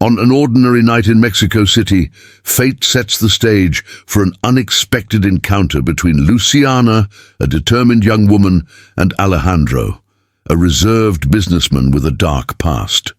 On an ordinary night in Mexico City, fate sets the stage for an unexpected encounter between Luciana, a determined young woman, and Alejandro, a reserved businessman with a dark past.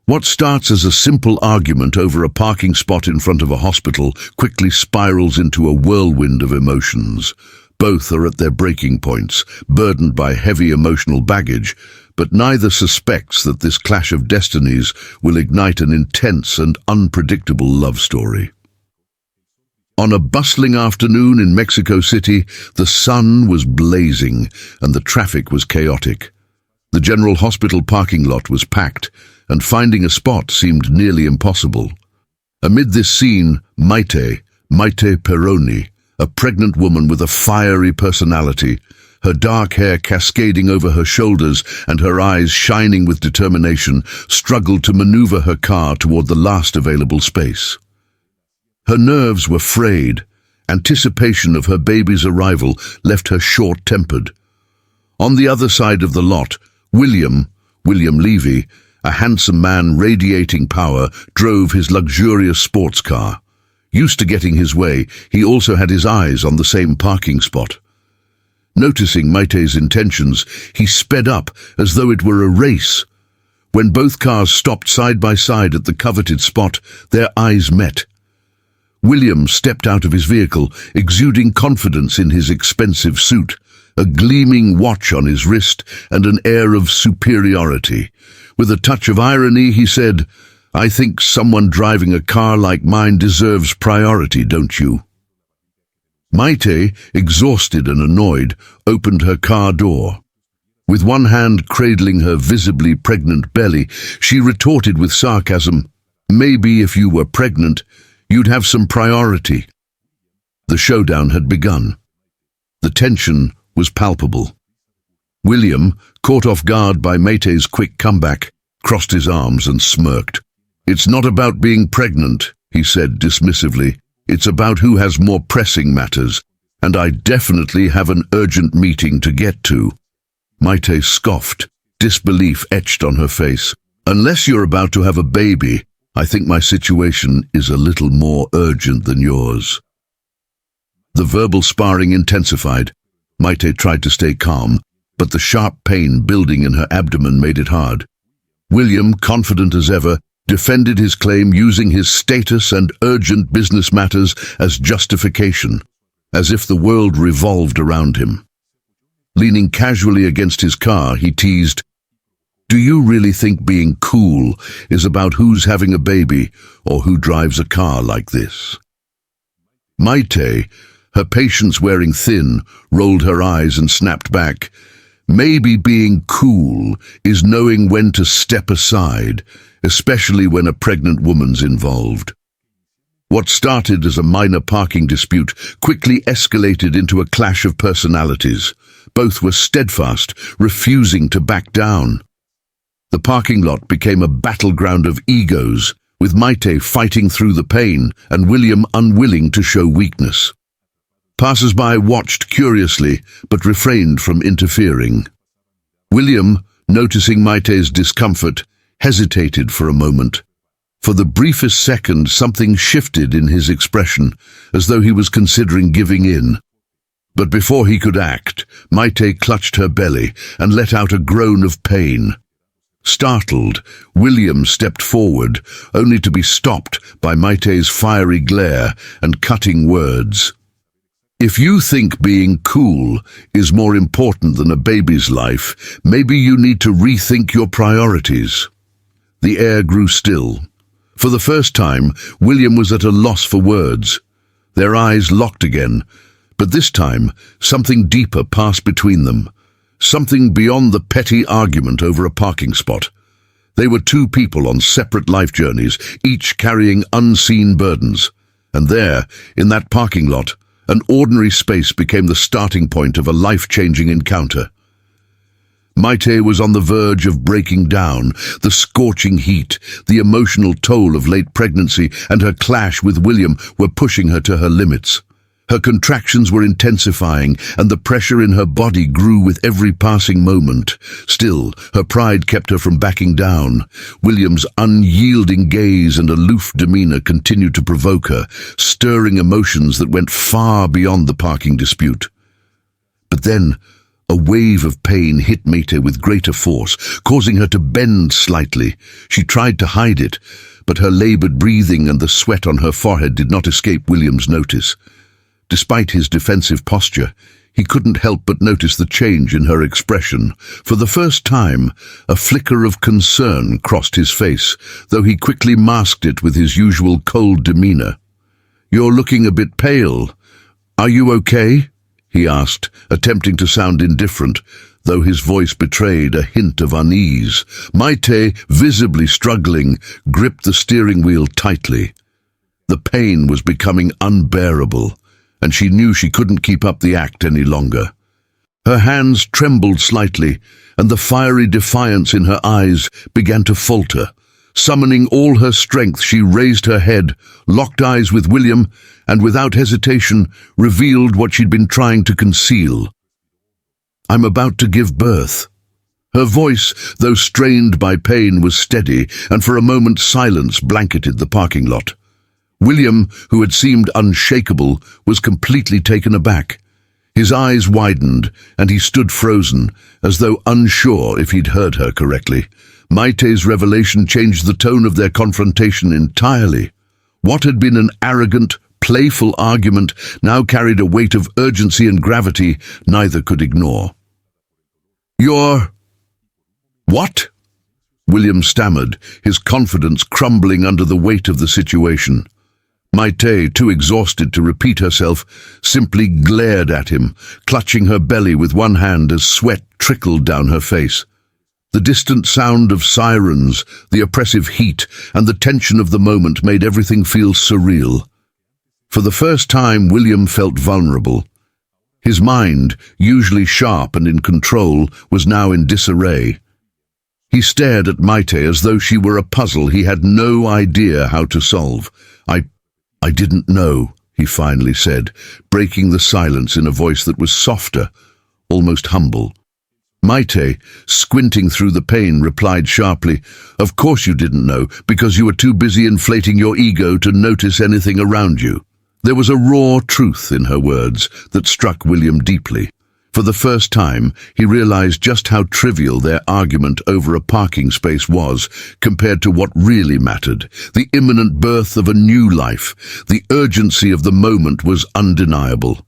What starts as a simple argument over a parking spot in front of a hospital quickly spirals into a whirlwind of emotions. Both are at their breaking points, burdened by heavy emotional baggage, but neither suspects that this clash of destinies will ignite an intense and unpredictable love story. On a bustling afternoon in Mexico City, the sun was blazing and the traffic was chaotic. The General Hospital parking lot was packed, and finding a spot seemed nearly impossible. Amid this scene, Maite Peroni, a pregnant woman with a fiery personality, her dark hair cascading over her shoulders and her eyes shining with determination, struggled to maneuver her car toward the last available space. Her nerves were frayed. Anticipation of her baby's arrival left her short-tempered. On the other side of the lot, William Levy, a handsome man radiating power, drove his luxurious sports car. Used to getting his way, he also had his eyes on the same parking spot. Noticing Maite's intentions, he sped up as though it were a race. When both cars stopped side by side at the coveted spot, their eyes met. William stepped out of his vehicle, exuding confidence in his expensive suit, a gleaming watch on his wrist and an air of superiority. With a touch of irony, he said, "I think someone driving a car like mine deserves priority, don't you?" Maite, exhausted and annoyed, opened her car door. With one hand cradling her visibly pregnant belly, she retorted with sarcasm, "Maybe if you were pregnant, you'd have some priority." The showdown had begun. The tension was palpable. William, caught off guard by Maite's quick comeback, crossed his arms and smirked. "It's not about being pregnant," he said dismissively. "It's about who has more pressing matters, and I definitely have an urgent meeting to get to." Maite scoffed, disbelief etched on her face. "Unless you're about to have a baby, I think my situation is a little more urgent than yours." The verbal sparring intensified. Maite tried to stay calm, but the sharp pain building in her abdomen made it hard. William, confident as ever, defended his claim using his status and urgent business matters as justification, as if the world revolved around him. Leaning casually against his car, he teased, "Do you really think being cool is about who's having a baby or who drives a car like this?" Maite, her patience wearing thin, rolled her eyes and snapped back, "Maybe being cool is knowing when to step aside, especially when a pregnant woman's involved." What started as a minor parking dispute quickly escalated into a clash of personalities. Both were steadfast, refusing to back down. The parking lot became a battleground of egos, with Maite fighting through the pain and William unwilling to show weakness. Passers-by watched curiously, but refrained from interfering. William, noticing Maite's discomfort, hesitated for a moment. For the briefest second, something shifted in his expression, as though he was considering giving in. But before he could act, Maite clutched her belly and let out a groan of pain. Startled, William stepped forward, only to be stopped by Maite's fiery glare and cutting words. "If you think being cool is more important than a baby's life, maybe you need to rethink your priorities." The air grew still. For the first time, William was at a loss for words. Their eyes locked again, but this time something deeper passed between them, something beyond the petty argument over a parking spot. They were two people on separate life journeys, each carrying unseen burdens. And there, in that parking lot, an ordinary space became the starting point of a life-changing encounter. Maite was on the verge of breaking down. The scorching heat, the emotional toll of late pregnancy, and her clash with William were pushing her to her limits. Her contractions were intensifying, and the pressure in her body grew with every passing moment. Still, her pride kept her from backing down. William's unyielding gaze and aloof demeanor continued to provoke her, stirring emotions that went far beyond the parking dispute. But then, a wave of pain hit Maite with greater force, causing her to bend slightly. She tried to hide it, but her labored breathing and the sweat on her forehead did not escape William's notice. Despite his defensive posture, he couldn't help but notice the change in her expression. For the first time, a flicker of concern crossed his face, though he quickly masked it with his usual cold demeanor. "You're looking a bit pale. Are you okay?" he asked, attempting to sound indifferent, though his voice betrayed a hint of unease. Maite, visibly struggling, gripped the steering wheel tightly. The pain was becoming unbearable, and she knew she couldn't keep up the act any longer. Her hands trembled slightly, and the fiery defiance in her eyes began to falter. Summoning all her strength, she raised her head, locked eyes with William, and without hesitation revealed what she'd been trying to conceal. "I'm about to give birth." Her voice, though strained by pain, was steady, and for a moment silence blanketed the parking lot. William, who had seemed unshakable, was completely taken aback. His eyes widened, and he stood frozen, as though unsure if he'd heard her correctly. Maite's revelation changed the tone of their confrontation entirely. What had been an arrogant, playful argument now carried a weight of urgency and gravity neither could ignore. "You're... what?" William stammered, his confidence crumbling under the weight of the situation. Maite, too exhausted to repeat herself, simply glared at him, clutching her belly with one hand as sweat trickled down her face. The distant sound of sirens, the oppressive heat, and the tension of the moment made everything feel surreal. For the first time, William felt vulnerable. His mind, usually sharp and in control, was now in disarray. He stared at Maite as though she were a puzzle he had no idea how to solve. I didn't know," he finally said, breaking the silence in a voice that was softer, almost humble. Maite, squinting through the pain, replied sharply, "Of course you didn't know, because you were too busy inflating your ego to notice anything around you." There was a raw truth in her words that struck William deeply. For the first time, he realized just how trivial their argument over a parking space was compared to what really mattered. The imminent birth of a new life, the urgency of the moment was undeniable.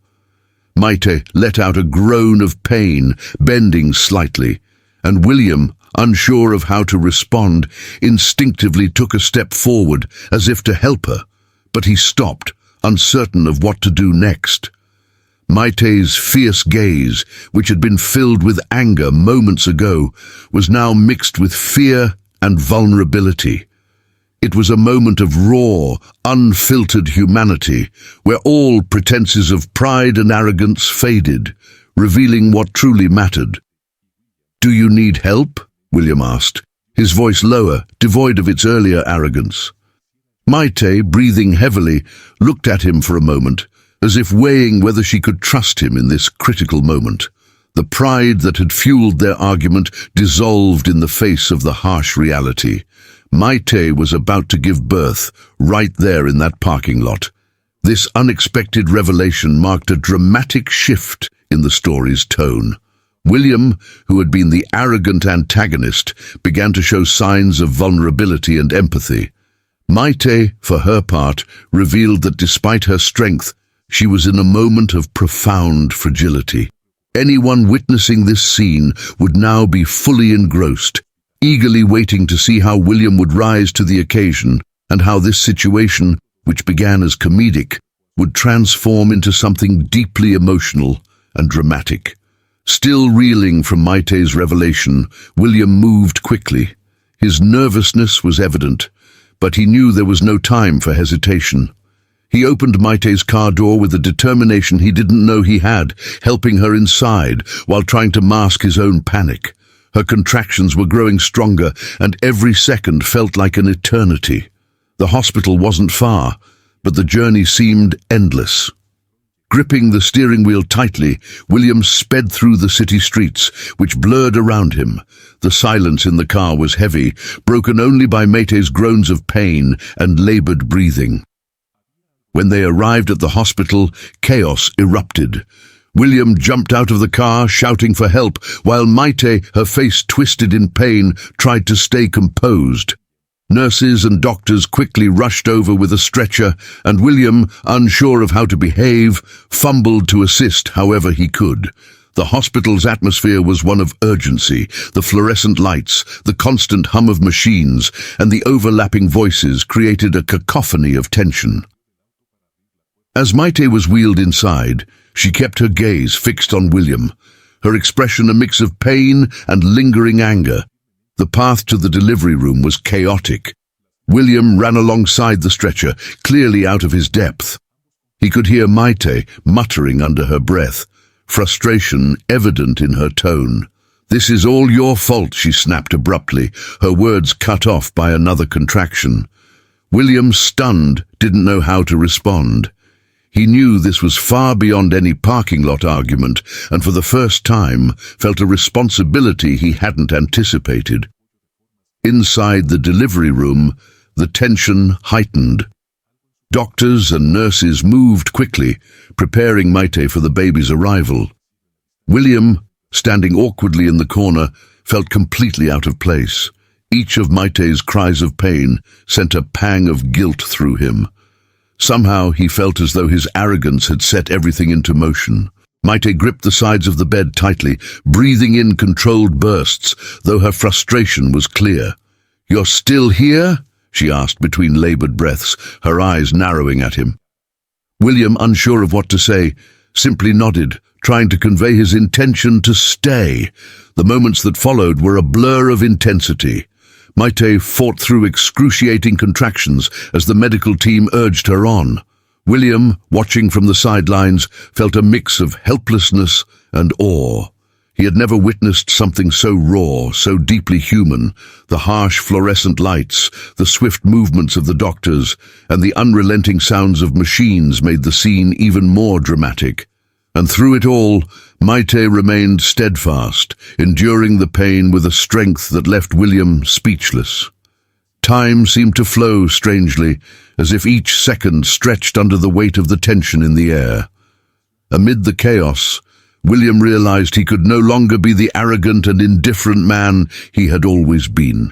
Maite let out a groan of pain, bending slightly, and William, unsure of how to respond, instinctively took a step forward as if to help her, but he stopped, uncertain of what to do next. Maite's fierce gaze, which had been filled with anger moments ago, was now mixed with fear and vulnerability. It was a moment of raw, unfiltered humanity, where all pretenses of pride and arrogance faded, revealing what truly mattered. "Do you need help?" William asked, his voice lower, devoid of its earlier arrogance. Maite, breathing heavily, looked at him for a moment, as if weighing whether she could trust him in this critical moment. The pride that had fueled their argument dissolved in the face of the harsh reality. Maite was about to give birth, right there in that parking lot. This unexpected revelation marked a dramatic shift in the story's tone. William, who had been the arrogant antagonist, began to show signs of vulnerability and empathy. Maite, for her part, revealed that despite her strength, she was in a moment of profound fragility. Anyone witnessing this scene would now be fully engrossed, eagerly waiting to see how William would rise to the occasion and how this situation, which began as comedic, would transform into something deeply emotional and dramatic. Still reeling from Maite's revelation, William moved quickly. His nervousness was evident, but he knew there was no time for hesitation. He opened Maite's car door with a determination he didn't know he had, helping her inside while trying to mask his own panic. Her contractions were growing stronger, and every second felt like an eternity. The hospital wasn't far, but the journey seemed endless. Gripping the steering wheel tightly, William sped through the city streets, which blurred around him. The silence in the car was heavy, broken only by Maite's groans of pain and labored breathing. When they arrived at the hospital, chaos erupted. William jumped out of the car, shouting for help, while Maite, her face twisted in pain, tried to stay composed. Nurses and doctors quickly rushed over with a stretcher, and William, unsure of how to behave, fumbled to assist however he could. The hospital's atmosphere was one of urgency. The fluorescent lights, the constant hum of machines, and the overlapping voices created a cacophony of tension. As Maite was wheeled inside, she kept her gaze fixed on William, her expression a mix of pain and lingering anger. The path to the delivery room was chaotic. William ran alongside the stretcher, clearly out of his depth. He could hear Maite muttering under her breath, frustration evident in her tone. "This is all your fault," she snapped abruptly, her words cut off by another contraction. William, stunned, didn't know how to respond. He knew this was far beyond any parking lot argument, and for the first time felt a responsibility he hadn't anticipated. Inside the delivery room, the tension heightened. Doctors and nurses moved quickly, preparing Maite for the baby's arrival. William, standing awkwardly in the corner, felt completely out of place. Each of Maite's cries of pain sent a pang of guilt through him. Somehow he felt as though his arrogance had set everything into motion. Maite gripped the sides of the bed tightly, breathing in controlled bursts, though her frustration was clear. "You're still here?" she asked between labored breaths, her eyes narrowing at him. William, unsure of what to say, simply nodded, trying to convey his intention to stay. The moments that followed were a blur of intensity. Maite fought through excruciating contractions as the medical team urged her on. William, watching from the sidelines, felt a mix of helplessness and awe. He had never witnessed something so raw, so deeply human. The harsh fluorescent lights, the swift movements of the doctors, and the unrelenting sounds of machines made the scene even more dramatic. And through it all, Maite remained steadfast, enduring the pain with a strength that left William speechless. Time seemed to flow strangely, as if each second stretched under the weight of the tension in the air. Amid the chaos, William realized he could no longer be the arrogant and indifferent man he had always been.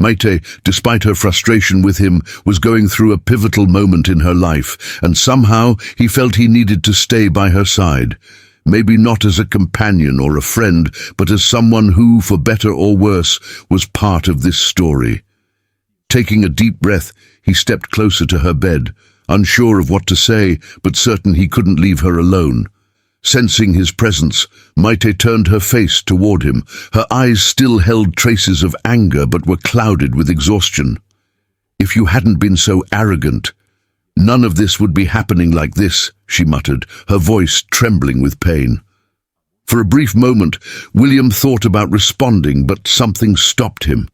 Maite, despite her frustration with him, was going through a pivotal moment in her life, and somehow he felt he needed to stay by her side. Maybe not as a companion or a friend, but as someone who, for better or worse, was part of this story. Taking a deep breath, he stepped closer to her bed, unsure of what to say, but certain he couldn't leave her alone. Sensing his presence, Maite turned her face toward him. Her eyes still held traces of anger but were clouded with exhaustion. "If you hadn't been so arrogant, none of this would be happening like this," she muttered, her voice trembling with pain. For a brief moment, William thought about responding, but something stopped him.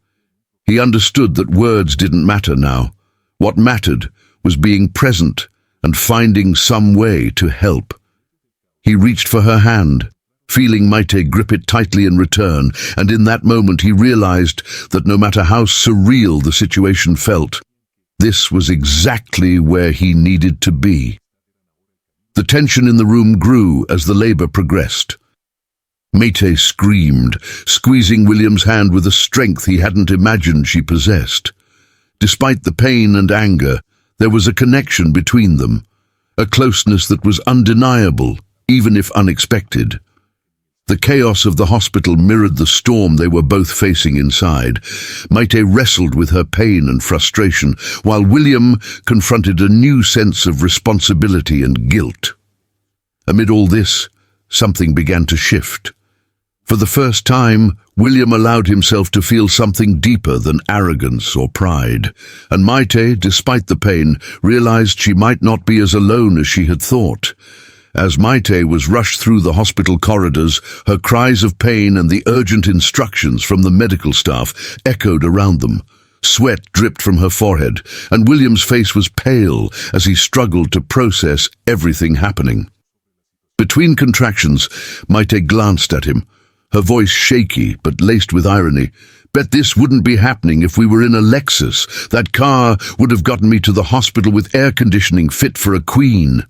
He understood that words didn't matter now. What mattered was being present and finding some way to help. He reached for her hand, feeling Maite grip it tightly in return, and in that moment he realized that no matter how surreal the situation felt, this was exactly where he needed to be. The tension in the room grew as the labor progressed. Maite screamed, squeezing William's hand with a strength he hadn't imagined she possessed. Despite the pain and anger, there was a connection between them, a closeness that was undeniable, even if unexpected. The chaos of the hospital mirrored the storm they were both facing inside. Maite wrestled with her pain and frustration, while William confronted a new sense of responsibility and guilt. Amid all this, something began to shift. For the first time, William allowed himself to feel something deeper than arrogance or pride, and Maite, despite the pain, realized she might not be as alone as she had thought. As Maite was rushed through the hospital corridors, her cries of pain and the urgent instructions from the medical staff echoed around them. Sweat dripped from her forehead, and William's face was pale as he struggled to process everything happening. Between contractions, Maite glanced at him, her voice shaky but laced with irony. Bet this wouldn't be happening if we were in a Lexus. That car would have gotten me to the hospital with air conditioning fit for a queen.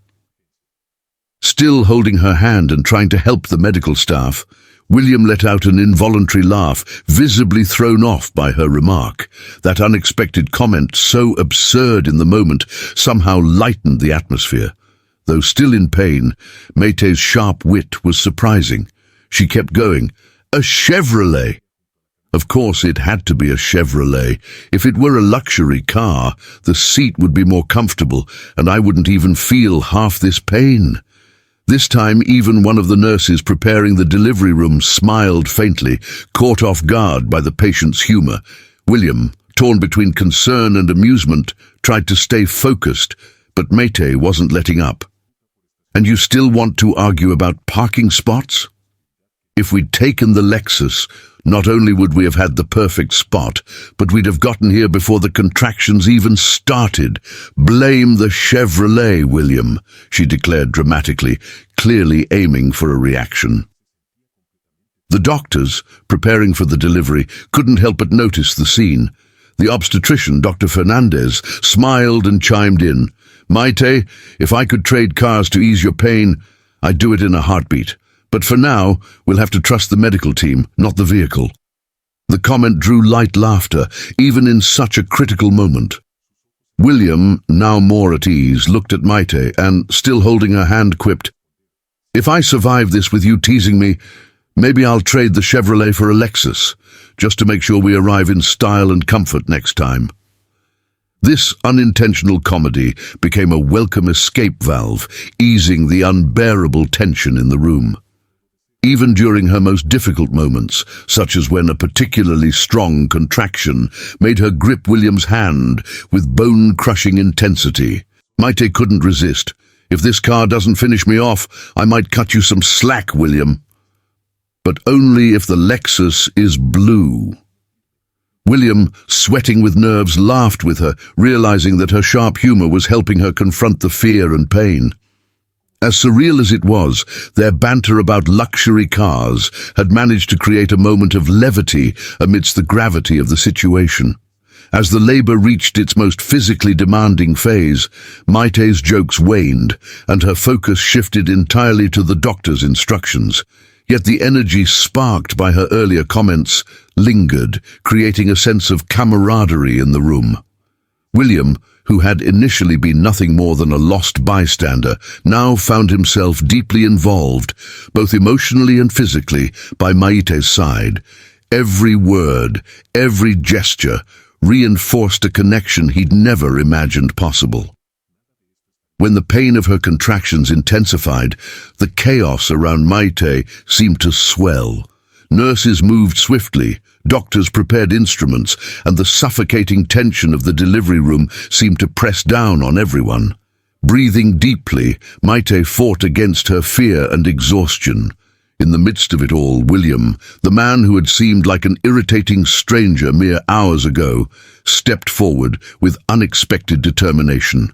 Still holding her hand and trying to help the medical staff, William let out an involuntary laugh, visibly thrown off by her remark. That unexpected comment, so absurd in the moment, somehow lightened the atmosphere. Though still in pain, Maite's sharp wit was surprising. She kept going. A Chevrolet! Of course it had to be a Chevrolet. If it were a luxury car, the seat would be more comfortable, and I wouldn't even feel half this pain. This time even one of the nurses preparing the delivery room smiled faintly, caught off guard by the patient's humour. William, torn between concern and amusement, tried to stay focused, but Maite wasn't letting up. And you still want to argue about parking spots? If we'd taken the Lexus, not only would we have had the perfect spot, but we'd have gotten here before the contractions even started. Blame the Chevrolet, William, she declared dramatically, clearly aiming for a reaction. The doctors, preparing for the delivery, couldn't help but notice the scene. The obstetrician, Dr. Fernandez, smiled and chimed in. Maite, if I could trade cars to ease your pain, I'd do it in a heartbeat. But for now, we'll have to trust the medical team, not the vehicle. The comment drew light laughter, even in such a critical moment. William, now more at ease, looked at Maite and, still holding her hand, quipped, If I survive this with you teasing me, maybe I'll trade the Chevrolet for a Lexus, just to make sure we arrive in style and comfort next time. This unintentional comedy became a welcome escape valve, easing the unbearable tension in the room. Even during her most difficult moments, such as when a particularly strong contraction made her grip William's hand with bone-crushing intensity, Maite couldn't resist. If this car doesn't finish me off, I might cut you some slack, William. But only if the Lexus is blue. William, sweating with nerves, laughed with her, realizing that her sharp humor was helping her confront the fear and pain. As surreal as it was, their banter about luxury cars had managed to create a moment of levity amidst the gravity of the situation. As the labor reached its most physically demanding phase, Maite's jokes waned, and her focus shifted entirely to the doctor's instructions. Yet the energy sparked by her earlier comments lingered, creating a sense of camaraderie in the room. William, who had initially been nothing more than a lost bystander, now found himself deeply involved, both emotionally and physically, by Maite's side. Every word, every gesture, reinforced a connection he'd never imagined possible. When the pain of her contractions intensified, the chaos around Maite seemed to swell. Nurses moved swiftly, doctors prepared instruments, and the suffocating tension of the delivery room seemed to press down on everyone. Breathing deeply, Maite fought against her fear and exhaustion. In the midst of it all, William, the man who had seemed like an irritating stranger mere hours ago, stepped forward with unexpected determination.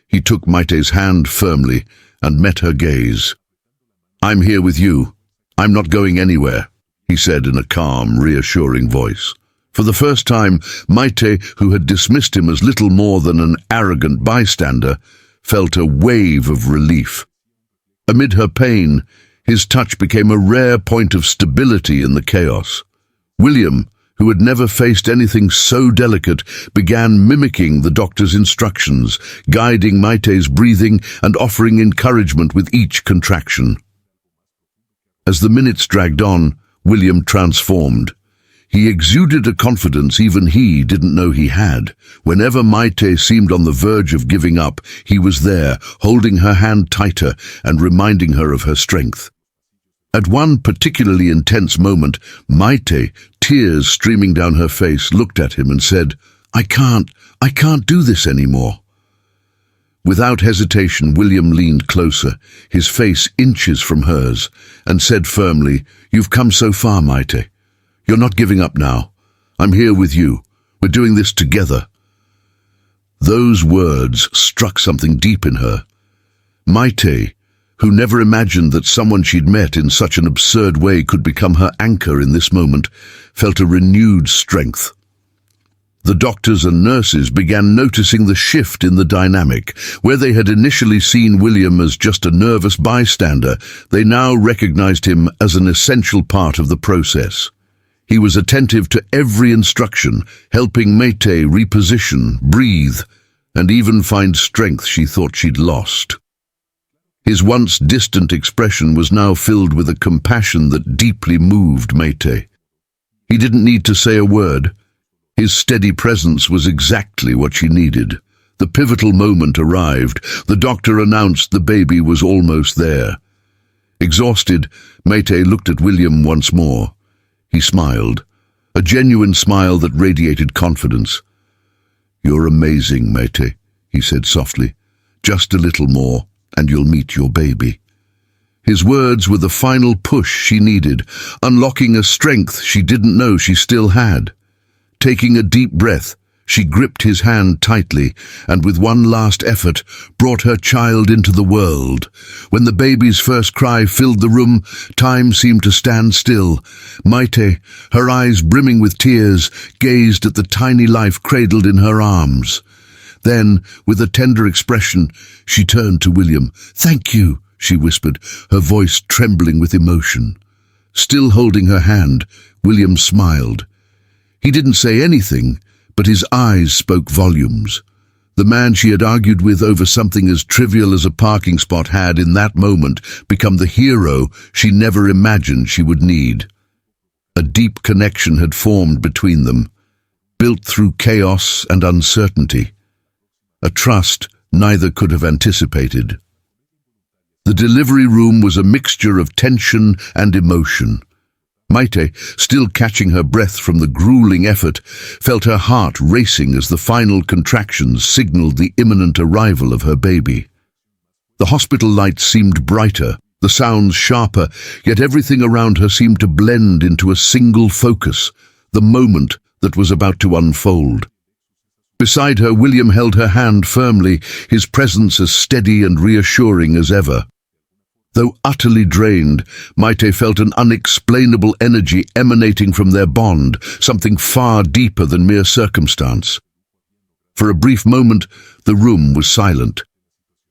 He took Maite's hand firmly and met her gaze. "I'm here with you. I'm not going anywhere," he said in a calm, reassuring voice. For the first time, Maite, who had dismissed him as little more than an arrogant bystander, felt a wave of relief. Amid her pain, his touch became a rare point of stability in the chaos. William, who had never faced anything so delicate, began mimicking the doctor's instructions, guiding Maite's breathing and offering encouragement with each contraction. As the minutes dragged on, William transformed. He exuded a confidence even he didn't know he had. Whenever Maite seemed on the verge of giving up, he was there, holding her hand tighter and reminding her of her strength. At one particularly intense moment, Maite, tears streaming down her face, looked at him and said, I can't do this anymore." Without hesitation, William leaned closer, his face inches from hers, and said firmly, "You've come so far, Maite. You're not giving up now. I'm here with you. We're doing this together." Those words struck something deep in her. Maite, who never imagined that someone she'd met in such an absurd way could become her anchor in this moment, felt a renewed strength. The doctors and nurses began noticing the shift in the dynamic. Where they had initially seen William as just a nervous bystander, they now recognized him as an essential part of the process. He was attentive to every instruction, helping Maite reposition, breathe, and even find strength she thought she'd lost. His once distant expression was now filled with a compassion that deeply moved Maite. He didn't need to say a word. His steady presence was exactly what she needed. The pivotal moment arrived. The doctor announced the baby was almost there. Exhausted, Maite looked at William once more. He smiled, a genuine smile that radiated confidence. "You're amazing, Maite," he said softly. "Just a little more, and you'll meet your baby." His words were the final push she needed, unlocking a strength she didn't know she still had. Taking a deep breath, she gripped his hand tightly and with one last effort brought her child into the world. When the baby's first cry filled the room, time seemed to stand still. Maite, her eyes brimming with tears, gazed at the tiny life cradled in her arms. Then, with a tender expression, she turned to William. "Thank you," she whispered, her voice trembling with emotion. Still holding her hand, William smiled. He didn't say anything, but his eyes spoke volumes. The man she had argued with over something as trivial as a parking spot had, in that moment, become the hero she never imagined she would need. A deep connection had formed between them, built through chaos and uncertainty. A trust neither could have anticipated. The delivery room was a mixture of tension and emotion. Maite, still catching her breath from the grueling effort, felt her heart racing as the final contractions signaled the imminent arrival of her baby. The hospital lights seemed brighter, the sounds sharper, yet everything around her seemed to blend into a single focus, the moment that was about to unfold. Beside her, William held her hand firmly, his presence as steady and reassuring as ever. Though utterly drained, Maite felt an unexplainable energy emanating from their bond, something far deeper than mere circumstance. For a brief moment, the room was silent.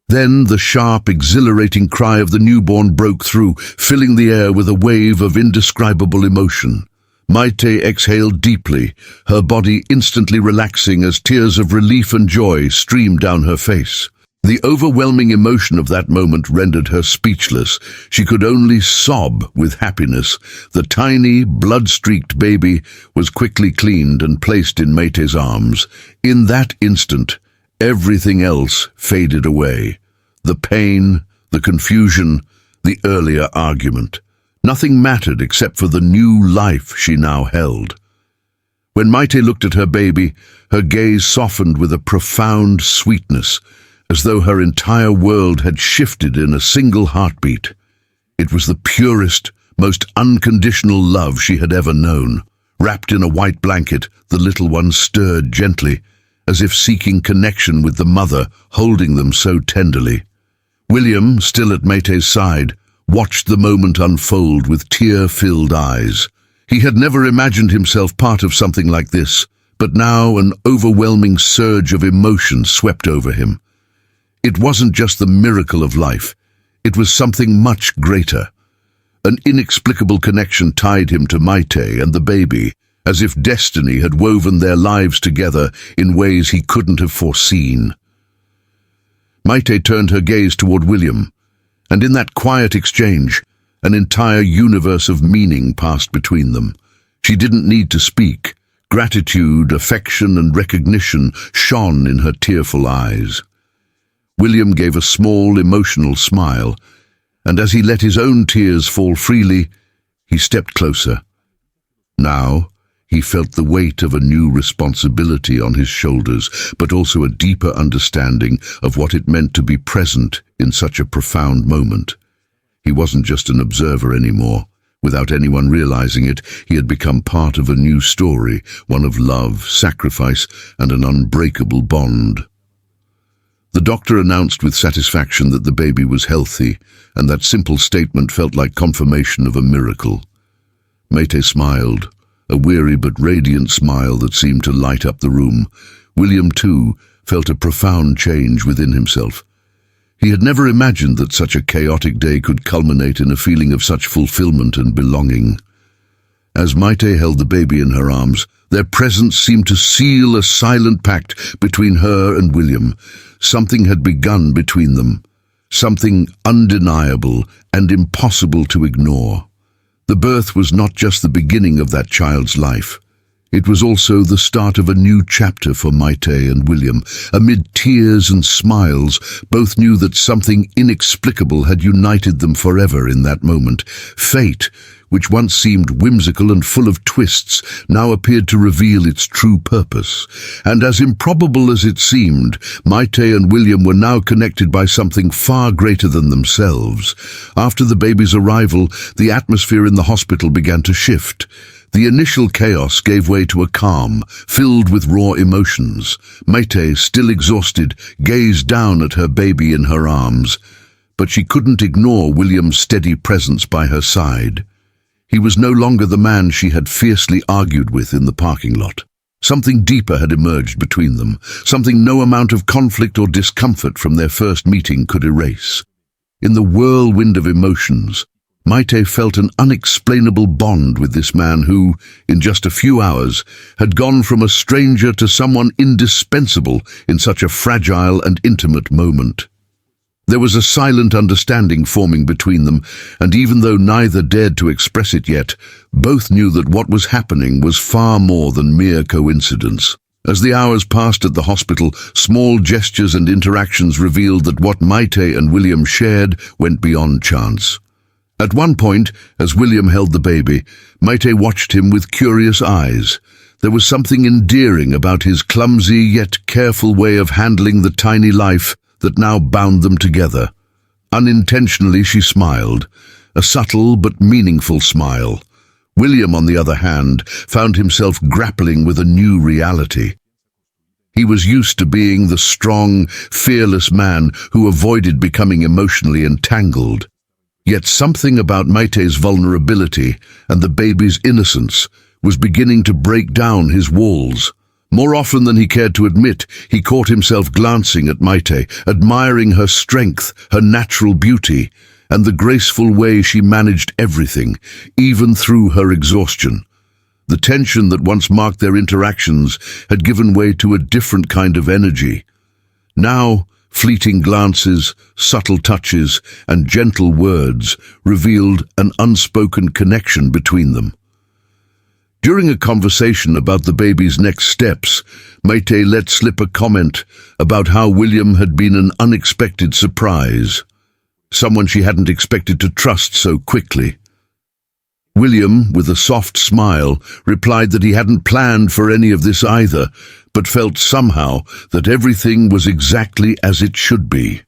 Then the sharp, exhilarating cry of the newborn broke through, filling the air with a wave of indescribable emotion. Maite exhaled deeply, her body instantly relaxing as tears of relief and joy streamed down her face. The overwhelming emotion of that moment rendered her speechless. She could only sob with happiness. The tiny, blood-streaked baby was quickly cleaned and placed in Maite's arms. In that instant, everything else faded away. The pain, the confusion, the earlier argument. Nothing mattered except for the new life she now held. When Maite looked at her baby, her gaze softened with a profound sweetness, as though her entire world had shifted in a single heartbeat. It was the purest, most unconditional love she had ever known. Wrapped in a white blanket, the little one stirred gently, as if seeking connection with the mother, holding them so tenderly. William, still at Maite's side, watched the moment unfold with tear-filled eyes. He had never imagined himself part of something like this, but now an overwhelming surge of emotion swept over him. It wasn't just the miracle of life, it was something much greater. An inexplicable connection tied him to Maite and the baby, as if destiny had woven their lives together in ways he couldn't have foreseen. Maite turned her gaze toward William, and in that quiet exchange, an entire universe of meaning passed between them. She didn't need to speak. Gratitude, affection, and recognition shone in her tearful eyes. William gave a small, emotional smile, and as he let his own tears fall freely, he stepped closer. Now, he felt the weight of a new responsibility on his shoulders, but also a deeper understanding of what it meant to be present in such a profound moment. He wasn't just an observer anymore. Without anyone realizing it, he had become part of a new story, one of love, sacrifice, and an unbreakable bond. The doctor announced with satisfaction that the baby was healthy, and that simple statement felt like confirmation of a miracle. Maite smiled, a weary but radiant smile that seemed to light up the room. William, too, felt a profound change within himself. He had never imagined that such a chaotic day could culminate in a feeling of such fulfillment and belonging. As Maite held the baby in her arms, their presence seemed to seal a silent pact between her and William. Something had begun between them, something undeniable and impossible to ignore. The birth was not just the beginning of that child's life. It was also the start of a new chapter for Maite and William. Amid tears and smiles, both knew that something inexplicable had united them forever in that moment. Fate, which once seemed whimsical and full of twists, now appeared to reveal its true purpose. And as improbable as it seemed, Maite and William were now connected by something far greater than themselves. After the baby's arrival, the atmosphere in the hospital began to shift. The initial chaos gave way to a calm, filled with raw emotions. Maite, still exhausted, gazed down at her baby in her arms, but she couldn't ignore William's steady presence by her side. He was no longer the man she had fiercely argued with in the parking lot. Something deeper had emerged between them, something no amount of conflict or discomfort from their first meeting could erase. In the whirlwind of emotions, Maite felt an unexplainable bond with this man who, in just a few hours, had gone from a stranger to someone indispensable in such a fragile and intimate moment. There was a silent understanding forming between them, and even though neither dared to express it yet, both knew that what was happening was far more than mere coincidence. As the hours passed at the hospital, small gestures and interactions revealed that what Maite and William shared went beyond chance. At one point, as William held the baby, Maite watched him with curious eyes. There was something endearing about his clumsy yet careful way of handling the tiny life that now bound them together. Unintentionally, she smiled, a subtle but meaningful smile. William, on the other hand, found himself grappling with a new reality. He was used to being the strong, fearless man who avoided becoming emotionally entangled. Yet something about Maite's vulnerability and the baby's innocence was beginning to break down his walls. More often than he cared to admit, he caught himself glancing at Maite, admiring her strength, her natural beauty, and the graceful way she managed everything, even through her exhaustion. The tension that once marked their interactions had given way to a different kind of energy. Now, fleeting glances, subtle touches, and gentle words revealed an unspoken connection between them. During a conversation about the baby's next steps, Maite let slip a comment about how William had been an unexpected surprise, someone she hadn't expected to trust so quickly. William, with a soft smile, replied that he hadn't planned for any of this either, but felt somehow that everything was exactly as it should be.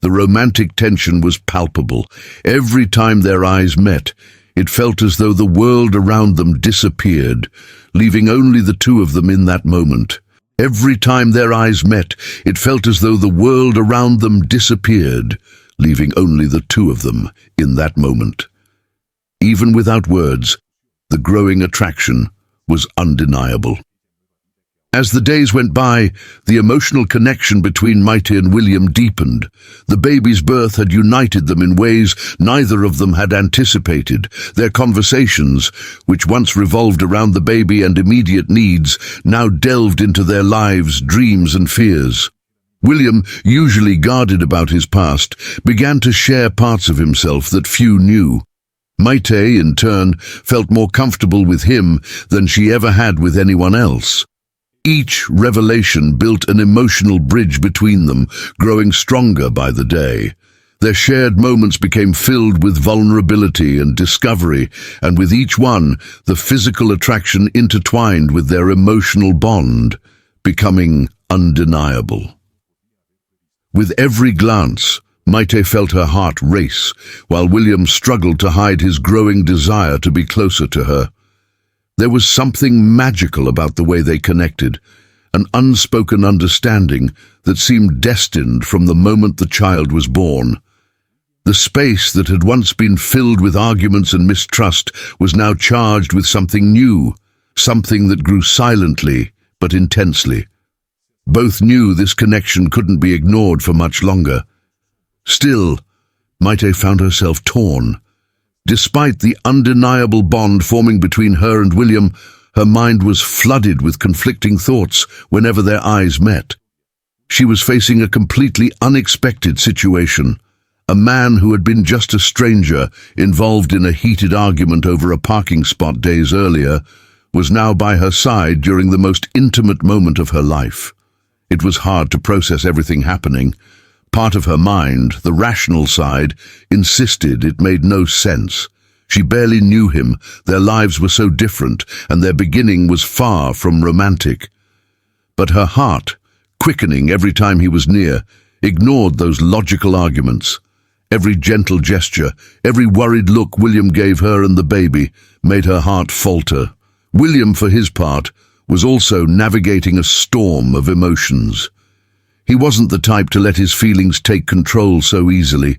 The romantic tension was palpable. Every time their eyes met, it felt as though the world around them disappeared, leaving only the two of them in that moment. Every time their eyes met, it felt as though the world around them disappeared, leaving only the two of them in that moment. Even without words, the growing attraction was undeniable. As the days went by, the emotional connection between Maite and William deepened. The baby's birth had united them in ways neither of them had anticipated. Their conversations, which once revolved around the baby and immediate needs, now delved into their lives, dreams, and fears. William, usually guarded about his past, began to share parts of himself that few knew. Maite, in turn, felt more comfortable with him than she ever had with anyone else. Each revelation built an emotional bridge between them, growing stronger by the day. Their shared moments became filled with vulnerability and discovery, and with each one, the physical attraction intertwined with their emotional bond, becoming undeniable. With every glance, Maite felt her heart race, while William struggled to hide his growing desire to be closer to her. There was something magical about the way they connected, an unspoken understanding that seemed destined from the moment the child was born. The space that had once been filled with arguments and mistrust was now charged with something new, something that grew silently but intensely. Both knew this connection couldn't be ignored for much longer. Still, Maite found herself torn. Despite the undeniable bond forming between her and William, her mind was flooded with conflicting thoughts whenever their eyes met. She was facing a completely unexpected situation. A man who had been just a stranger, involved in a heated argument over a parking spot days earlier, was now by her side during the most intimate moment of her life. It was hard to process everything happening. Part of her mind, the rational side, insisted it made no sense. She barely knew him, their lives were so different, and their beginning was far from romantic. But her heart, quickening every time he was near, ignored those logical arguments. Every gentle gesture, every worried look William gave her and the baby, made her heart falter. William, for his part, was also navigating a storm of emotions. He wasn't the type to let his feelings take control so easily.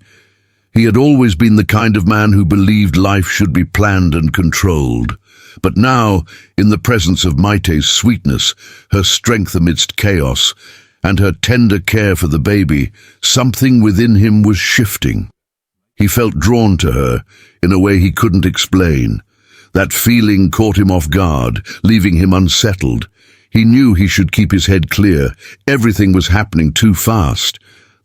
He had always been the kind of man who believed life should be planned and controlled. But now, in the presence of Maite's sweetness, her strength amidst chaos, and her tender care for the baby, something within him was shifting. He felt drawn to her in a way he couldn't explain. That feeling caught him off guard, leaving him unsettled. He knew he should keep his head clear. Everything was happening too fast.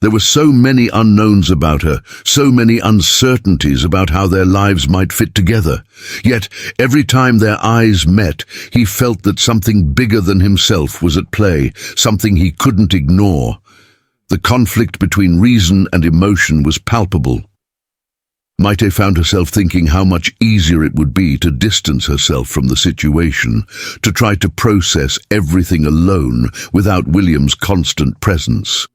There were so many unknowns about her, so many uncertainties about how their lives might fit together. Yet, every time their eyes met, he felt that something bigger than himself was at play, something he couldn't ignore. The conflict between reason and emotion was palpable. Maite found herself thinking how much easier it would be to distance herself from the situation, to try to process everything alone without William's constant presence.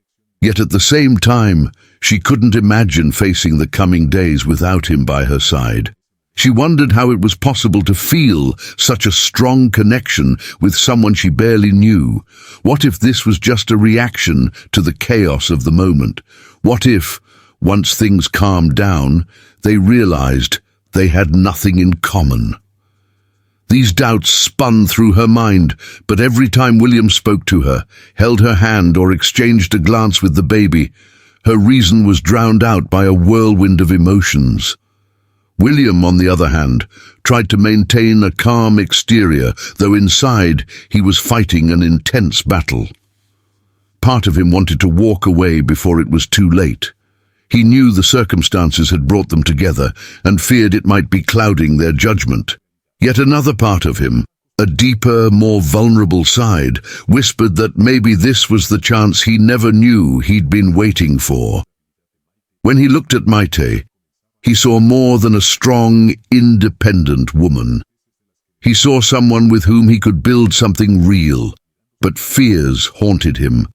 Yet at the same time, she couldn't imagine facing the coming days without him by her side. She wondered how it was possible to feel such a strong connection with someone she barely knew. What if this was just a reaction to the chaos of the moment? What if, once things calmed down, they realized they had nothing in common? These doubts spun through her mind, but every time William spoke to her, held her hand or exchanged a glance with the baby, her reason was drowned out by a whirlwind of emotions. William, on the other hand, tried to maintain a calm exterior, though inside he was fighting an intense battle. Part of him wanted to walk away before it was too late. He knew the circumstances had brought them together and feared it might be clouding their judgment. Yet another part of him, a deeper, more vulnerable side, whispered that maybe this was the chance he never knew he'd been waiting for. When he looked at Maite, he saw more than a strong, independent woman. He saw someone with whom he could build something real, but fears haunted him.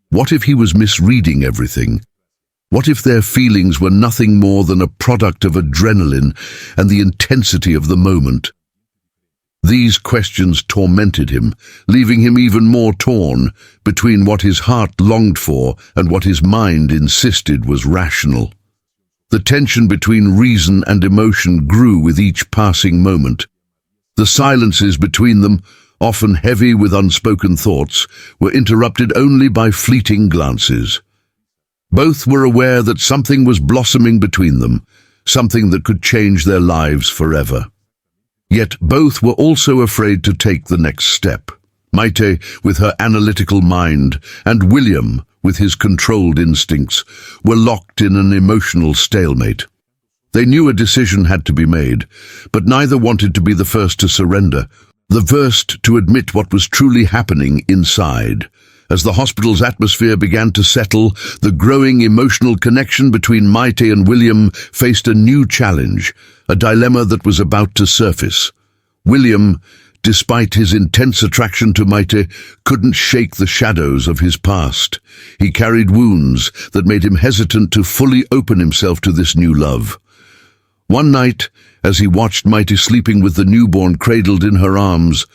What if he was misreading everything? What if their feelings were nothing more than a product of adrenaline and the intensity of the moment? These questions tormented him, leaving him even more torn between what his heart longed for and what his mind insisted was rational. The tension between reason and emotion grew with each passing moment. The silences between them, often heavy with unspoken thoughts, were interrupted only by fleeting glances. Both were aware that something was blossoming between them, something that could change their lives forever. Yet both were also afraid to take the next step. Maite, with her analytical mind, and William, with his controlled instincts, were locked in an emotional stalemate. They knew a decision had to be made, but neither wanted to be the first to surrender, the first to admit what was truly happening inside. As the hospital's atmosphere began to settle, the growing emotional connection between Maite and William faced a new challenge, a dilemma that was about to surface. William, despite his intense attraction to Maite, couldn't shake the shadows of his past. He carried wounds that made him hesitant to fully open himself to this new love. One night, as he watched Maite sleeping with the newborn cradled in her arms,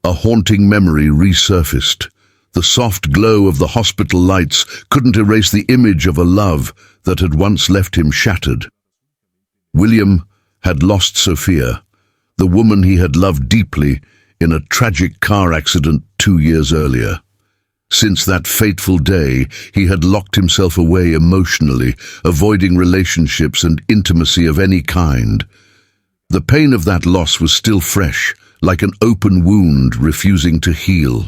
a haunting memory resurfaced. The soft glow of the hospital lights couldn't erase the image of a love that had once left him shattered. William had lost Sophia, the woman he had loved deeply, in a tragic car accident 2 years earlier. Since that fateful day, he had locked himself away emotionally, avoiding relationships and intimacy of any kind. The pain of that loss was still fresh, like an open wound refusing to heal.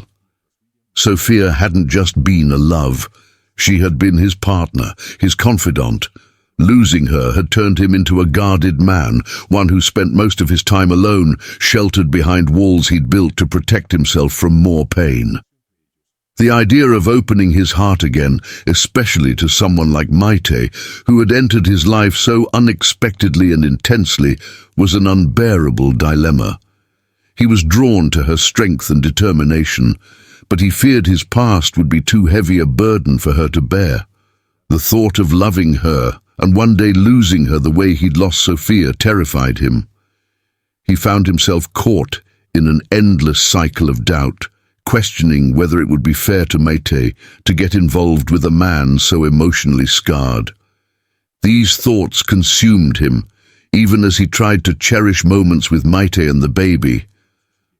Sophia hadn't just been a love. She had been his partner, his confidant. Losing her had turned him into a guarded man, one who spent most of his time alone, sheltered behind walls he'd built to protect himself from more pain. The idea of opening his heart again, especially to someone like Maite, who had entered his life so unexpectedly and intensely, was an unbearable dilemma. He was drawn to her strength and determination, but he feared his past would be too heavy a burden for her to bear. The thought of loving her and one day losing her the way he'd lost Sophia terrified him. He found himself caught in an endless cycle of doubt, questioning whether it would be fair to Maite to get involved with a man so emotionally scarred. These thoughts consumed him, even as he tried to cherish moments with Maite and the baby.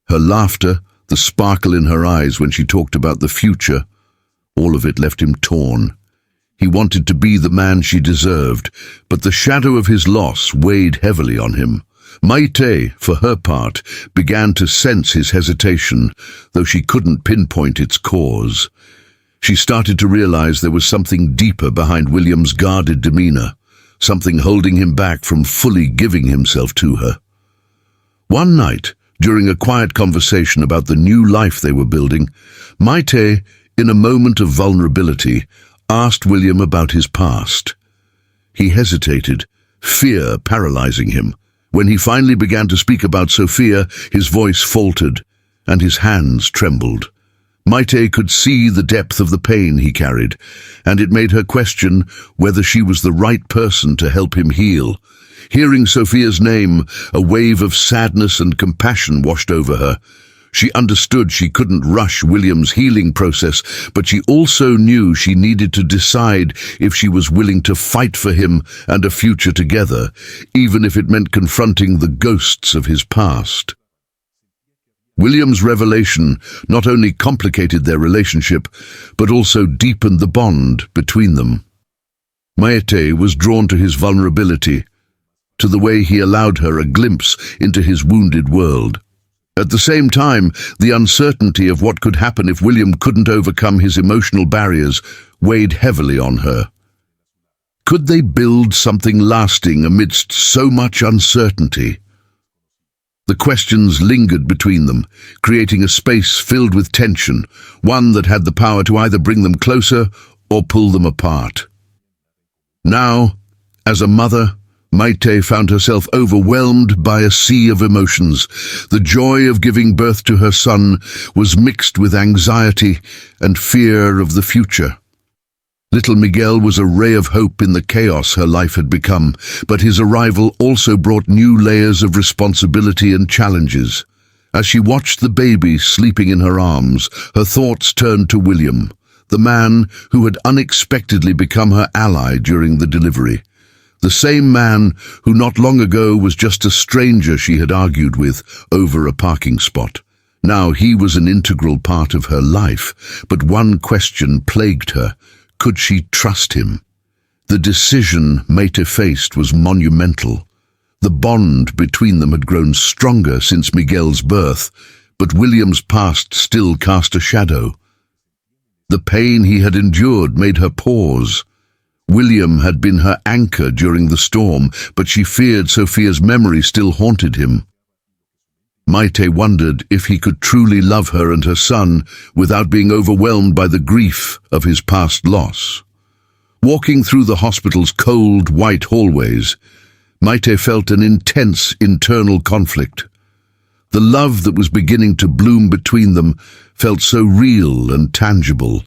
Her laughter, the sparkle in her eyes when she talked about the future, all of it left him torn. He wanted to be the man she deserved, but the shadow of his loss weighed heavily on him. Maite, for her part, began to sense his hesitation, though she couldn't pinpoint its cause. She started to realize there was something deeper behind William's guarded demeanor, something holding him back from fully giving himself to her. One night, during a quiet conversation about the new life they were building, Maite, in a moment of vulnerability, asked William about his past. He hesitated, fear paralyzing him. When he finally began to speak about Sophia, his voice faltered, and his hands trembled. Maite could see the depth of the pain he carried, and it made her question whether she was the right person to help him heal. Hearing Sophia's name, a wave of sadness and compassion washed over her. She understood she couldn't rush William's healing process, but she also knew she needed to decide if she was willing to fight for him and a future together, even if it meant confronting the ghosts of his past. William's revelation not only complicated their relationship, but also deepened the bond between them. Maite was drawn to his vulnerability, to the way he allowed her a glimpse into his wounded world. At the same time, the uncertainty of what could happen if William couldn't overcome his emotional barriers weighed heavily on her. Could they build something lasting amidst so much uncertainty? The questions lingered between them, creating a space filled with tension, one that had the power to either bring them closer or pull them apart. Now, as a mother, Maite found herself overwhelmed by a sea of emotions. The joy of giving birth to her son was mixed with anxiety and fear of the future. Little Miguel was a ray of hope in the chaos her life had become, but his arrival also brought new layers of responsibility and challenges. As she watched the baby sleeping in her arms, her thoughts turned to William, the man who had unexpectedly become her ally during the delivery. The same man who not long ago was just a stranger she had argued with over a parking spot. Now he was an integral part of her life, but one question plagued her. Could she trust him? The decision Maite faced was monumental. The bond between them had grown stronger since Miguel's birth, but William's past still cast a shadow. The pain he had endured made her pause. William had been her anchor during the storm, but she feared Sophia's memory still haunted him. Maite wondered if he could truly love her and her son without being overwhelmed by the grief of his past loss. Walking through the hospital's cold, white hallways, Maite felt an intense internal conflict. The love that was beginning to bloom between them felt so real and tangible,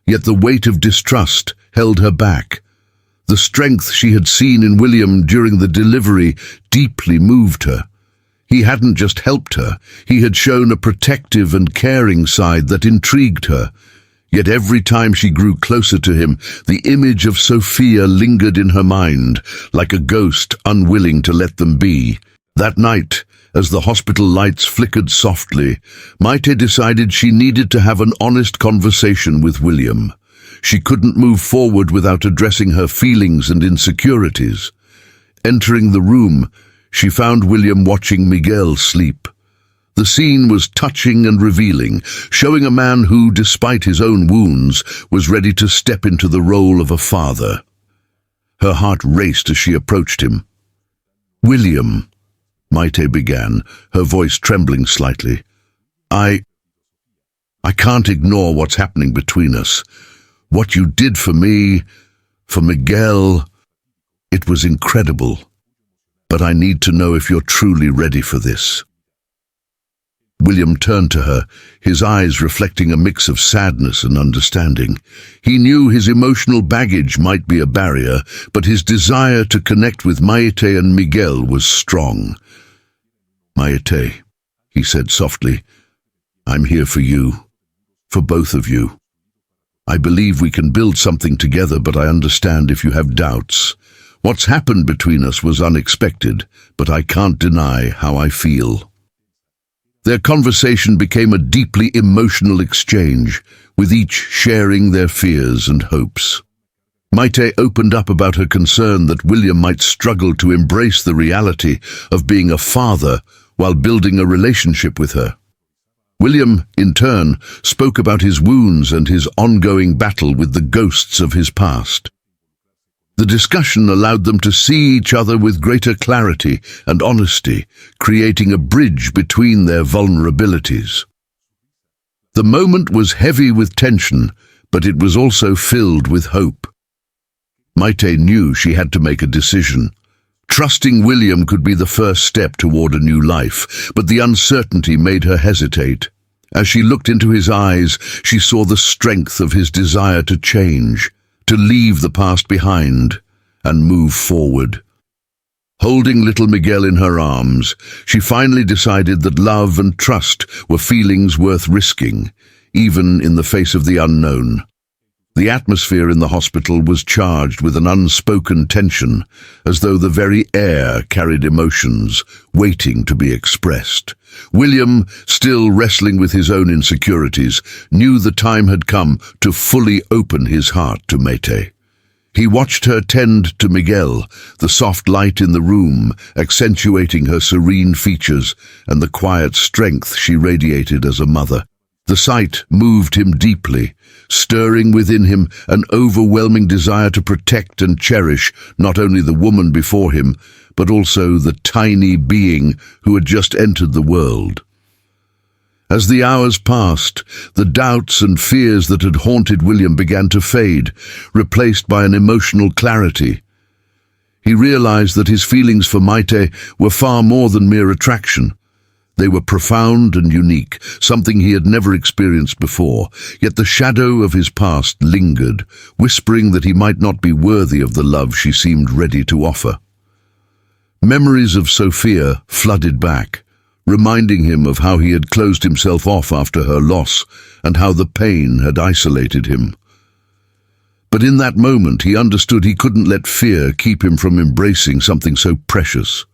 yet the weight of distrust held her back. The strength she had seen in William during the delivery deeply moved her. He hadn't just helped her, he had shown a protective and caring side that intrigued her, Yet every time she grew closer to him, the image of Sophia lingered in her mind, like a ghost unwilling to let them be. That night, as the hospital lights flickered softly, Maite decided she needed to have an honest conversation with William. She couldn't move forward without addressing her feelings and insecurities. Entering the room, she found William watching Miguel sleep. The scene was touching and revealing, showing a man who, despite his own wounds, was ready to step into the role of a father. Her heart raced as she approached him. "William," Maite began, her voice trembling slightly. I can't ignore what's happening between us. What you did for me, for Miguel, it was incredible. But I need to know if you're truly ready for this." William turned to her, his eyes reflecting a mix of sadness and understanding. He knew his emotional baggage might be a barrier, but his desire to connect with Maite and Miguel was strong. "Maite," he said softly, "I'm here for you, for both of you. I believe we can build something together, but I understand if you have doubts. What's happened between us was unexpected, but I can't deny how I feel." Their conversation became a deeply emotional exchange, with each sharing their fears and hopes. Maite opened up about her concern that William might struggle to embrace the reality of being a father while building a relationship with her. William, in turn, spoke about his wounds and his ongoing battle with the ghosts of his past. The discussion allowed them to see each other with greater clarity and honesty, creating a bridge between their vulnerabilities. The moment was heavy with tension, but it was also filled with hope. Maite knew she had to make a decision. Trusting William could be the first step toward a new life, but the uncertainty made her hesitate. As she looked into his eyes, she saw the strength of his desire to change, to leave the past behind and move forward. Holding little Miguel in her arms, she finally decided that love and trust were feelings worth risking, even in the face of the unknown. The atmosphere in the hospital was charged with an unspoken tension, as though the very air carried emotions waiting to be expressed. William, still wrestling with his own insecurities, knew the time had come to fully open his heart to Maite. He watched her tend to Miguel, the soft light in the room accentuating her serene features and the quiet strength she radiated as a mother. The sight moved him deeply, stirring within him an overwhelming desire to protect and cherish not only the woman before him, but also the tiny being who had just entered the world. As the hours passed, the doubts and fears that had haunted William began to fade, replaced by an emotional clarity. He realized that his feelings for Maite were far more than mere attraction. They were profound and unique, something he had never experienced before, yet the shadow of his past lingered, whispering that he might not be worthy of the love she seemed ready to offer. Memories of Sophia flooded back, reminding him of how he had closed himself off after her loss and how the pain had isolated him. But in that moment he understood he couldn't let fear keep him from embracing something so precious.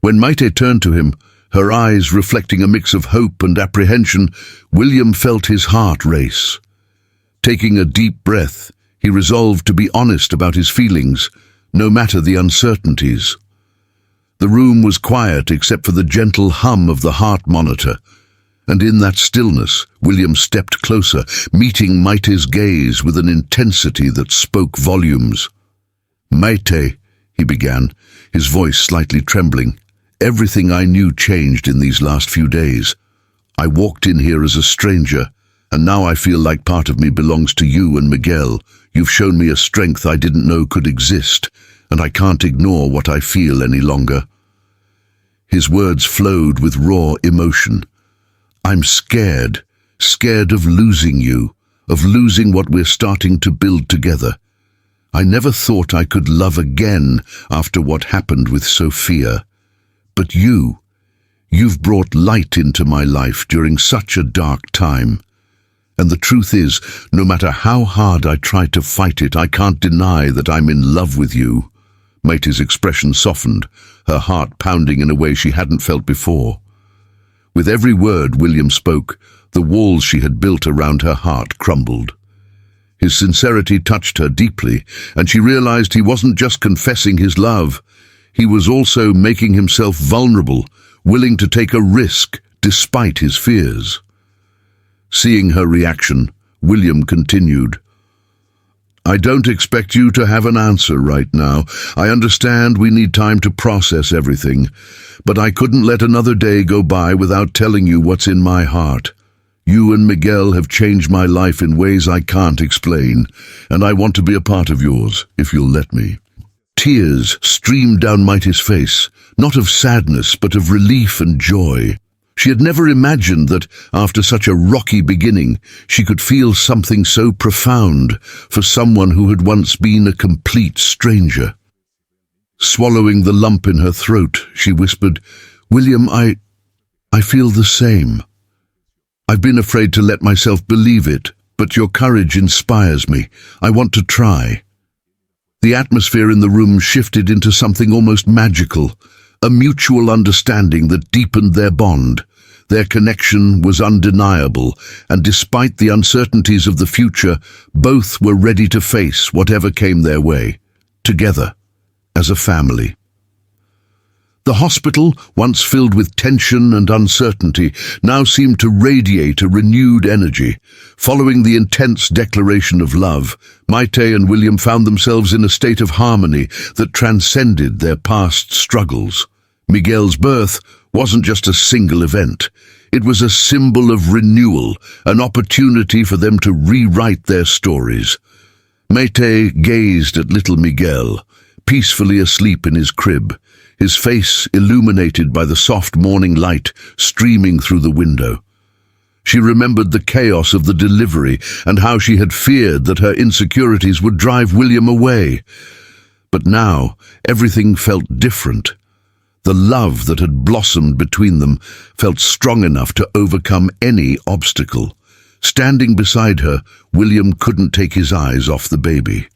When Maite turned to him, her eyes reflecting a mix of hope and apprehension, William felt his heart race. Taking a deep breath, he resolved to be honest about his feelings, no matter the uncertainties. The room was quiet except for the gentle hum of the heart monitor, and in that stillness, William stepped closer, meeting Maite's gaze with an intensity that spoke volumes. "Maite," he began, his voice slightly trembling, "everything I knew changed in these last few days. I walked in here as a stranger, and now I feel like part of me belongs to you and Miguel. You've shown me a strength I didn't know could exist, and I can't ignore what I feel any longer." His words flowed with raw emotion. "I'm scared of losing you, of losing what we're starting to build together. I never thought I could love again after what happened with Sophia. But you've brought light into my life during such a dark time. And the truth is, no matter how hard I try to fight it, I can't deny that I'm in love with you." Maite's expression softened, her heart pounding in a way she hadn't felt before. With every word William spoke, the walls she had built around her heart crumbled. His sincerity touched her deeply, and she realized he wasn't just confessing his love. He was also making himself vulnerable, willing to take a risk despite his fears. Seeing her reaction, William continued, "I don't expect you to have an answer right now. I understand we need time to process everything, but I couldn't let another day go by without telling you what's in my heart. You and Miguel have changed my life in ways I can't explain, and I want to be a part of yours, if you'll let me." Tears streamed down Maite's face, not of sadness, but of relief and joy. She had never imagined that, after such a rocky beginning, she could feel something so profound for someone who had once been a complete stranger. Swallowing the lump in her throat, she whispered, "William, I feel the same. I've been afraid to let myself believe it, but your courage inspires me. I want to try." The atmosphere in the room shifted into something almost magical, a mutual understanding that deepened their bond. Their connection was undeniable, and despite the uncertainties of the future, both were ready to face whatever came their way, together, as a family. The hospital, once filled with tension and uncertainty, now seemed to radiate a renewed energy. Following the intense declaration of love, Maite and William found themselves in a state of harmony that transcended their past struggles. Miguel's birth wasn't just a single event. It was a symbol of renewal, an opportunity for them to rewrite their stories. Maite gazed at little Miguel, peacefully asleep in his crib, his face illuminated by the soft morning light streaming through the window. She remembered the chaos of the delivery and how she had feared that her insecurities would drive William away. But now, everything felt different. The love that had blossomed between them felt strong enough to overcome any obstacle. Standing beside her, William couldn't take his eyes off the baby.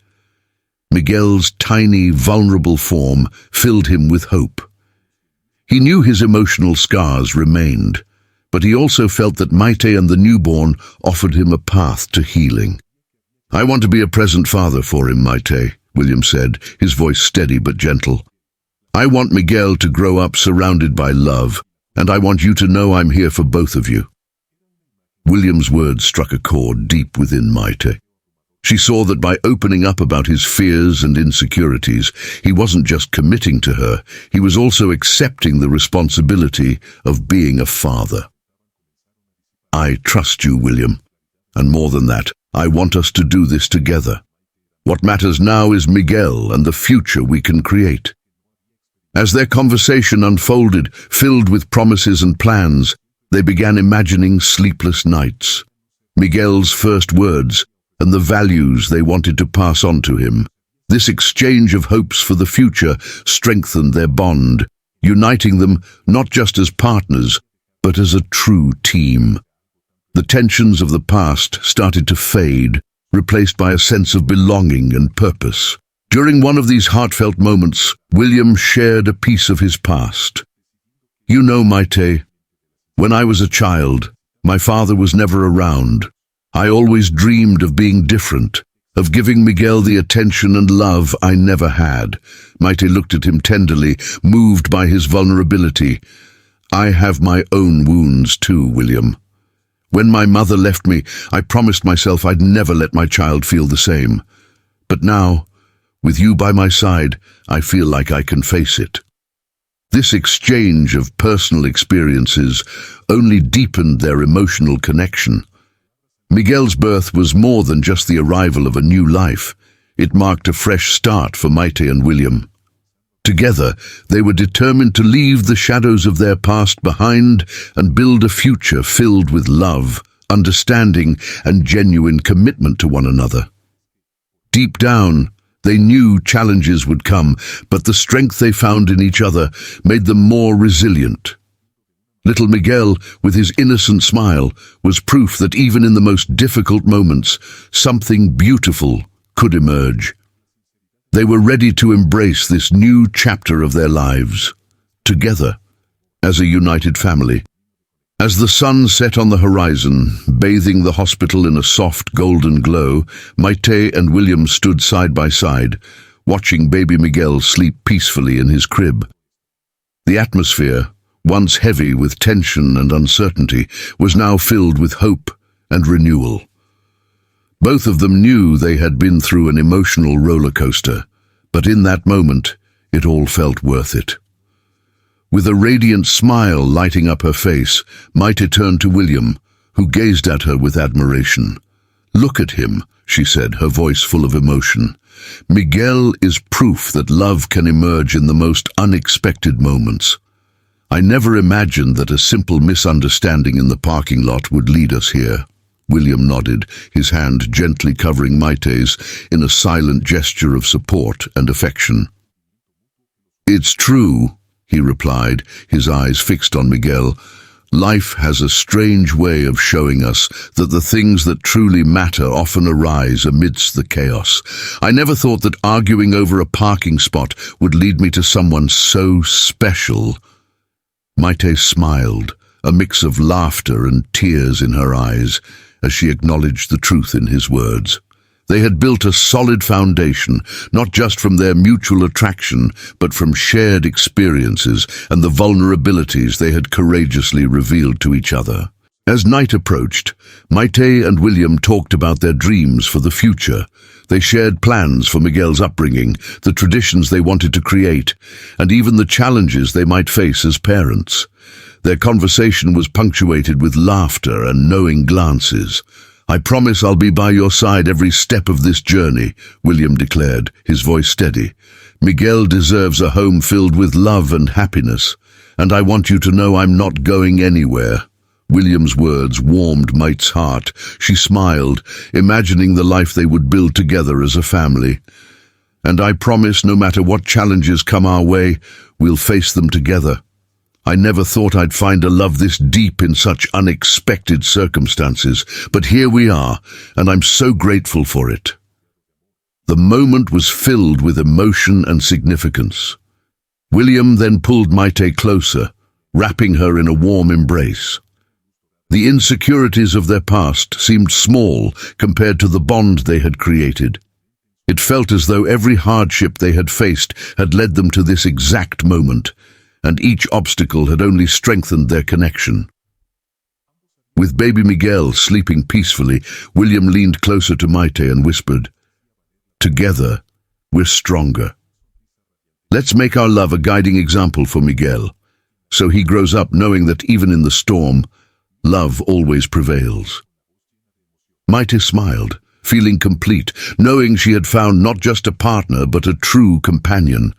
Miguel's tiny, vulnerable form filled him with hope. He knew his emotional scars remained, but he also felt that Maite and the newborn offered him a path to healing. "I want to be a present father for him, Maite," William said, his voice steady but gentle. "I want Miguel to grow up surrounded by love, and I want you to know I'm here for both of you." William's words struck a chord deep within Maite. She saw that by opening up about his fears and insecurities, he wasn't just committing to her, he was also accepting the responsibility of being a father. "I trust you, William, and more than that, I want us to do this together. What matters now is Miguel and the future we can create." As their conversation unfolded, filled with promises and plans, they began imagining sleepless nights. Miguel's first words, and the values they wanted to pass on to him. This exchange of hopes for the future strengthened their bond, uniting them not just as partners, but as a true team. The tensions of the past started to fade, replaced by a sense of belonging and purpose. During one of these heartfelt moments, William shared a piece of his past. "You know, Maite, when I was a child, my father was never around. I always dreamed of being different, of giving Miguel the attention and love I never had." Maite looked at him tenderly, moved by his vulnerability. "I have my own wounds too, William. When my mother left me, I promised myself I'd never let my child feel the same. But now, with you by my side, I feel like I can face it." This exchange of personal experiences only deepened their emotional connection. Miguel's birth was more than just the arrival of a new life. It marked a fresh start for Maite and William. Together, they were determined to leave the shadows of their past behind and build a future filled with love, understanding, and genuine commitment to one another. Deep down, they knew challenges would come, but the strength they found in each other made them more resilient. Little Miguel, with his innocent smile, was proof that even in the most difficult moments, something beautiful could emerge. They were ready to embrace this new chapter of their lives, together, as a united family. As the sun set on the horizon, bathing the hospital in a soft golden glow, Maite and William stood side by side, watching baby Miguel sleep peacefully in his crib. The atmosphere, once heavy with tension and uncertainty, was now filled with hope and renewal. Both of them knew they had been through an emotional roller coaster, but in that moment, it all felt worth it. With a radiant smile lighting up her face, Maite turned to William, who gazed at her with admiration. "Look at him," she said, her voice full of emotion. "Miguel is proof that love can emerge in the most unexpected moments. I never imagined that a simple misunderstanding in the parking lot would lead us here." William nodded, his hand gently covering Maite's in a silent gesture of support and affection. "It's true," he replied, his eyes fixed on Miguel. "Life has a strange way of showing us that the things that truly matter often arise amidst the chaos. I never thought that arguing over a parking spot would lead me to someone so special." Maite smiled, a mix of laughter and tears in her eyes, as she acknowledged the truth in his words. They had built a solid foundation, not just from their mutual attraction, but from shared experiences and the vulnerabilities they had courageously revealed to each other. As night approached, Maite and William talked about their dreams for the future. They shared plans for Miguel's upbringing, the traditions they wanted to create, and even the challenges they might face as parents. Their conversation was punctuated with laughter and knowing glances. "I promise I'll be by your side every step of this journey," William declared, his voice steady. "Miguel deserves a home filled with love and happiness, and I want you to know I'm not going anywhere." William's words warmed Maite's heart. She smiled, imagining the life they would build together as a family. "And I promise no matter what challenges come our way, we'll face them together. I never thought I'd find a love this deep in such unexpected circumstances, but here we are, and I'm so grateful for it." The moment was filled with emotion and significance. William then pulled Maite closer, wrapping her in a warm embrace. The insecurities of their past seemed small compared to the bond they had created. It felt as though every hardship they had faced had led them to this exact moment, and each obstacle had only strengthened their connection. With baby Miguel sleeping peacefully, William leaned closer to Maite and whispered, "Together, we're stronger. Let's make our love a guiding example for Miguel, so he grows up knowing that even in the storm, love always prevails." Maite smiled, feeling complete, knowing she had found not just a partner but a true companion.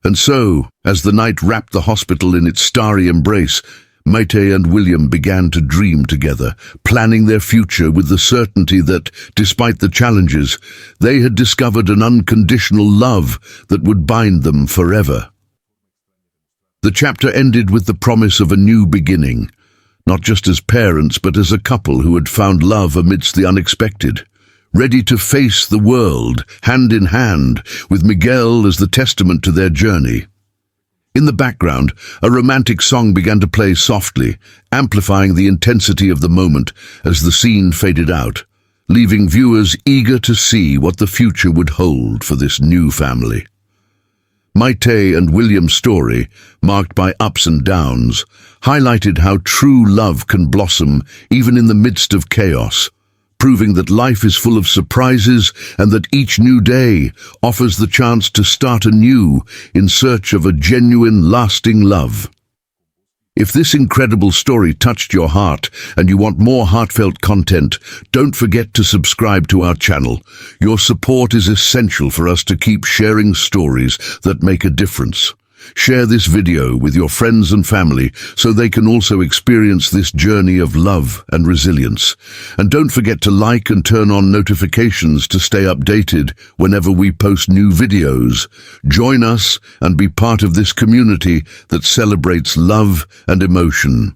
And so, as the night wrapped the hospital in its starry embrace, Maite and William began to dream together, planning their future with the certainty that, despite the challenges, they had discovered an unconditional love that would bind them forever. The chapter ended with the promise of a new beginning, not just as parents but as a couple who had found love amidst the unexpected, ready to face the world, hand in hand, with Miguel as the testament to their journey. In the background, a romantic song began to play softly, amplifying the intensity of the moment as the scene faded out, leaving viewers eager to see what the future would hold for this new family. Maite and William's story, marked by ups and downs, highlighted how true love can blossom even in the midst of chaos, proving that life is full of surprises and that each new day offers the chance to start anew in search of a genuine, lasting love. If this incredible story touched your heart and you want more heartfelt content, don't forget to subscribe to our channel. Your support is essential for us to keep sharing stories that make a difference. Share this video with your friends and family so they can also experience this journey of love and resilience. And don't forget to like and turn on notifications to stay updated whenever we post new videos. Join us and be part of this community that celebrates love and emotion.